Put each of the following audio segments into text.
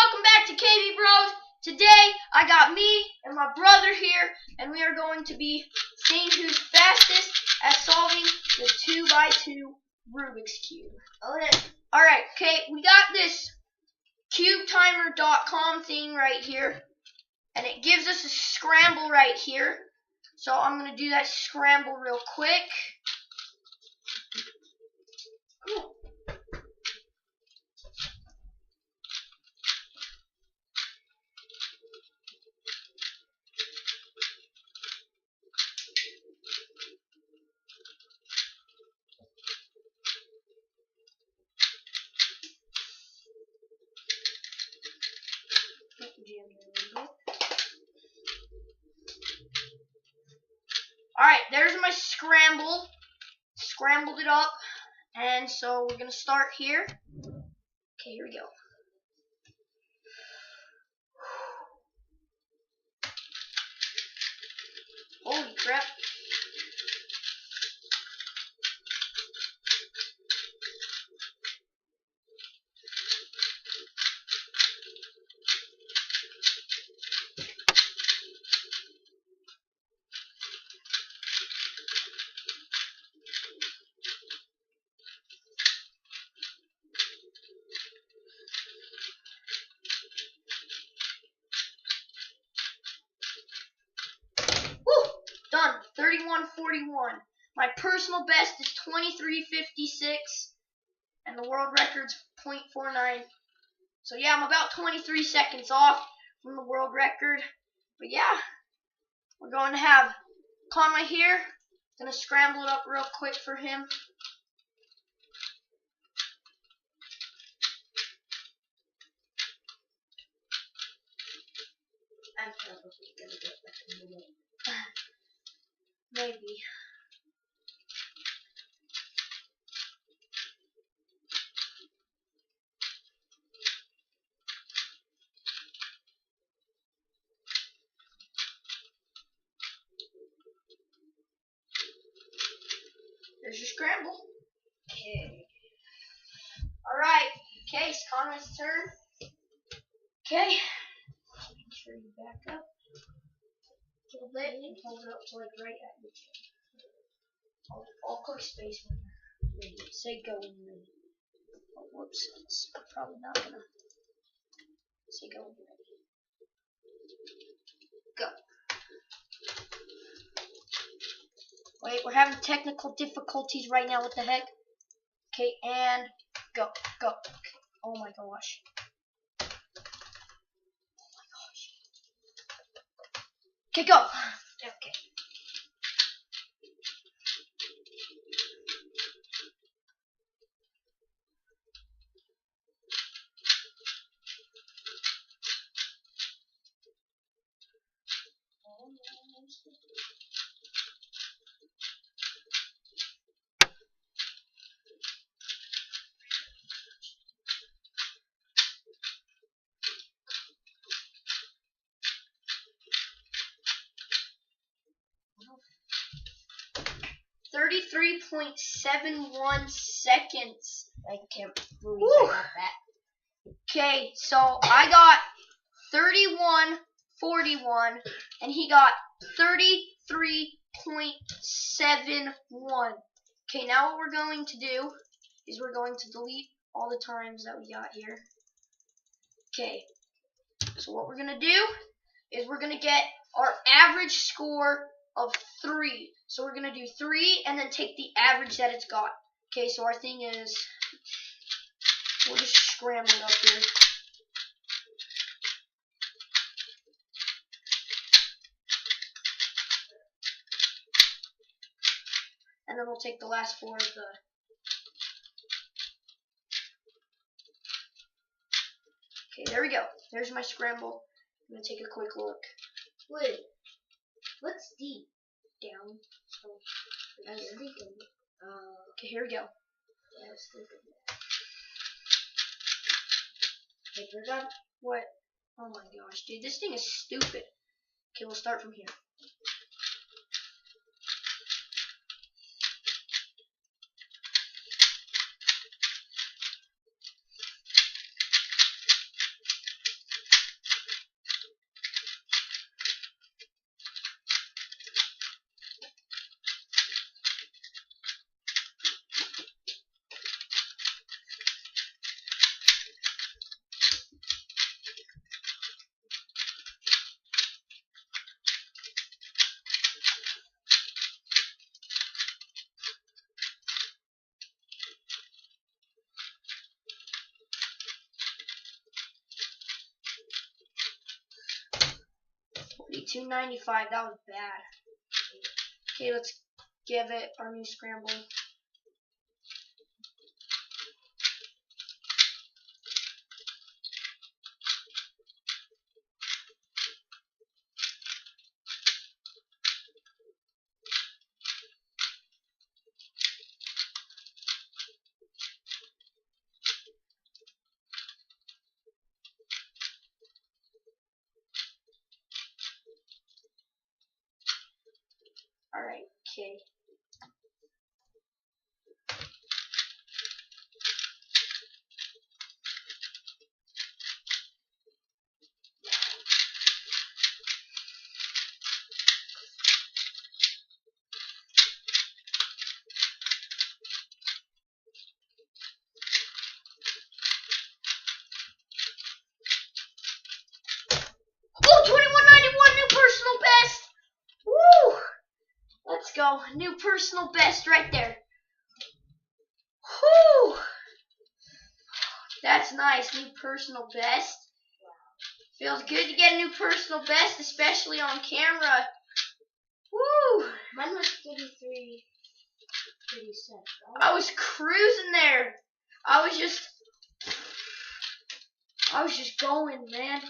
welcome back to KB Bros. Today I got me and my brother here, and we are going to be seeing who's fastest at solving the 2x2 Rubik's Cube. Alright, okay, we got this cubetimer.com thing right here, and it gives us a scramble right here. So I'm going to do that scramble real quick. Cool. Alright, there's my scramble. Scrambled it up. And so we're going to start here. Okay, here we go. Holy crap. Done. 31:41. My personal best is 23:56, and the world record's .49. So yeah, I'm about 23 seconds off from the world record. But yeah, we're going to have Conway here. Gonna scramble it up real quick for him. I'm probably gonna get back in a minute. Maybe. There's your scramble. Okay. Alright. Okay, it's Connor's turn. Okay. Make sure you back up a little bit and hold it up to like right at your chin. I'll click space when you're ready. Say go when you're ready. Oh, whoops. It's probably not gonna say go when you're ready. Go. Wait, we're having technical difficulties right now. What the heck? Okay, and go. Go. Okay. Oh my gosh. Okay, go. Okay. .71 seconds. I can't believe I got that. Okay, so I got 31:41, and he got 33.71. Okay, now what we're going to do is we're going to delete all the times that we got here. Okay, so what we're going to do is we're going to get our average score of 3. So we're going to do 3 and then take the average that it's got. Okay, so our thing is, we'll just scramble it up here. And then we'll take the last 4 of the... Okay, there we go. There's my scramble. I'm going to take a quick look. Wait, what's D? Down. Oh, I was thinking. Okay, here we go. Yeah, I was thinking that. Okay, we're done. What? Oh my gosh, dude, this thing is stupid. Okay, we'll start from here. 295. That was bad. Okay, let's give it our new scramble. Alright, okay. Oh, 2191, new personal best! Woo! Let's go. New personal best right there. Whew! That's nice. New personal best. Feels good to get a new personal best, especially on camera. Woo! Mine was 33. 37, right? I was cruising there. I was just going, man.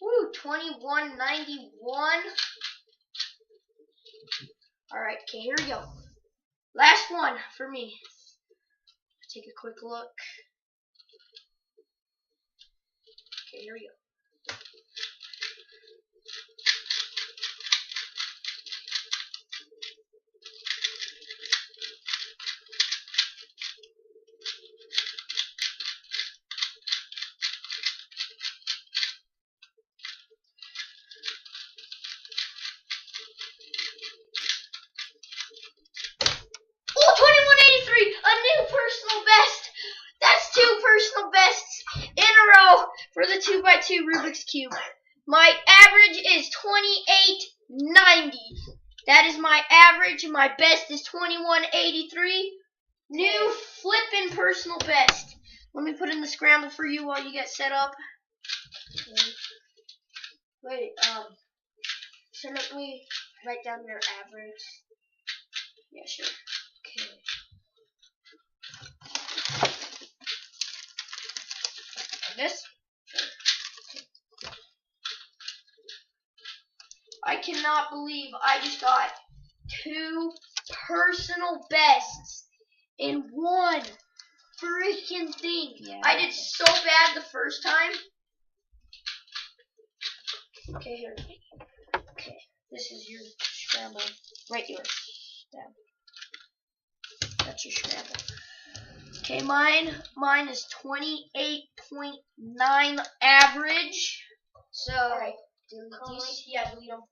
Woo, 2191. Alright, okay, here we go. Last one for me. Take a quick look. Okay, here we go. Oh, 2183, a new personal best. That's 2 personal bests in a row for the 2x2 Rubik's Cube. My average is 2890. That is my average. My best is 2183. New flippin' personal best. Let me put in the scramble for you while you get set up. Wait, shouldn't we write down your average? Yeah, sure. Okay. And this? I cannot believe I just got 2 personal bests in one freaking thing. Yeah. I did so bad the first time. Okay, here. Okay, this is your scramble. Right yours. Down. That's your scramble. Okay, mine is 28.9 average. So, Alright. delete Delete, these. yeah, delete them.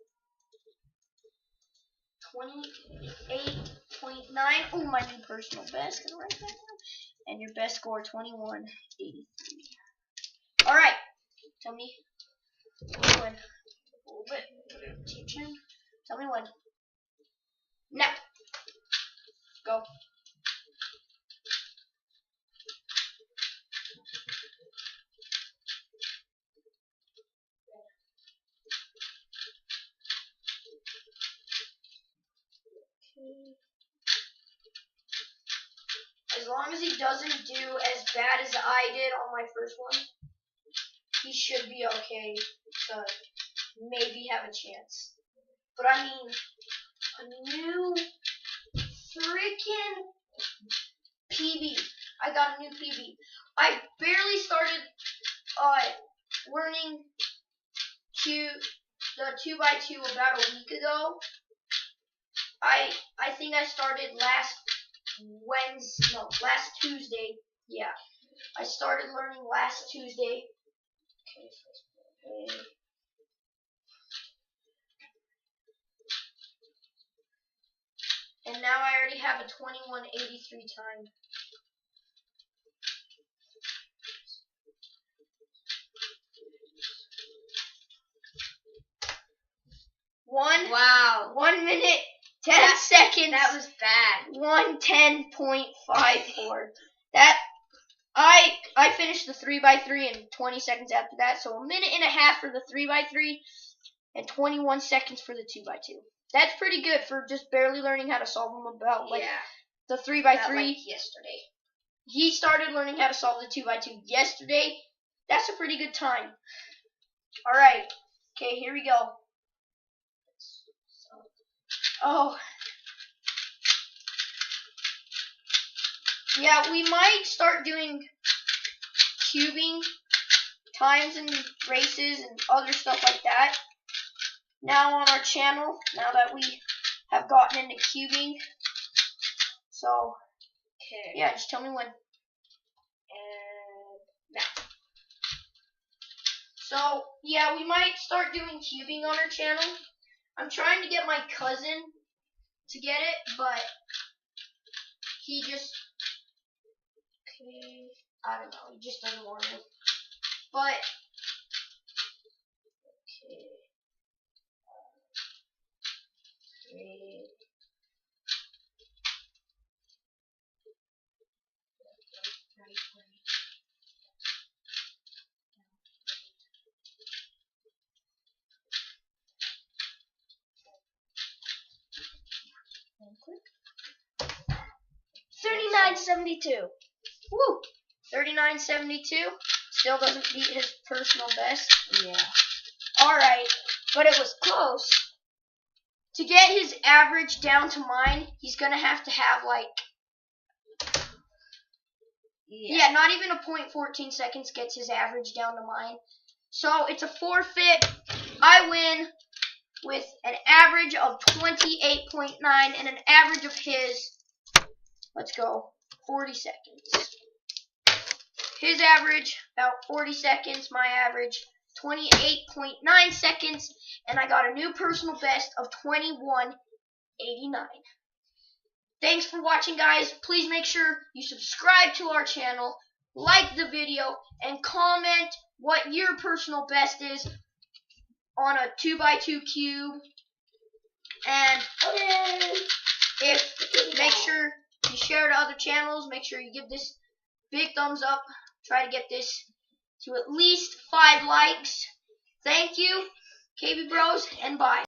28.9. Oh, my new personal best. Gonna write that down. And your best score, 2183. Alright. Tell me when. Hold it. Teaching. Tell me when. Now. Go. As long as he doesn't do as bad as I did on my first one, he should be okay to maybe have a chance. But I mean, a new freaking PB. I got a new PB. I barely started learning the 2x2 about a week ago. I think I started last Tuesday. Yeah, I started learning last Tuesday. Okay. And now I already have a 2183 time. Wow. 1 minute, 10 seconds. That was bad. 110.54. That I finished the 3x3 in 20 seconds after that, so a minute and a half for the 3x3 and 21 seconds for the 2x2. That's pretty good for just barely learning how to solve them. About like the 3x3 like yesterday. He started learning how to solve the 2x2 yesterday. That's a pretty good time. All right. Okay, here we go. Oh. Yeah, we might start doing cubing times and races and other stuff like that now on our channel, now that we have gotten into cubing. So, yeah, just tell me when. And now. So, yeah, we might start doing cubing on our channel. I'm trying to get my cousin to get it, but he just, I don't know, he just doesn't want it. But, $39.72. Woo! $39.72. Still doesn't beat his personal best. Yeah. Alright, but it was close. To get his average down to mine, he's going to have like... Yeah, not even a 0.14 seconds gets his average down to mine. So it's a forfeit. I win with an average of 28.9 and an average of his, let's go, 40 seconds. His average, about 40 seconds. My average, 28.9 seconds. And I got a new personal best of 21.89. Thanks for watching, guys. Please make sure you subscribe to our channel, like the video, and comment what your personal best is on a 2x2 cube. And make sure you share to other channels. Make sure you give this big thumbs up. Try to get this to at least 5 likes. Thank you, KB Bros, and bye.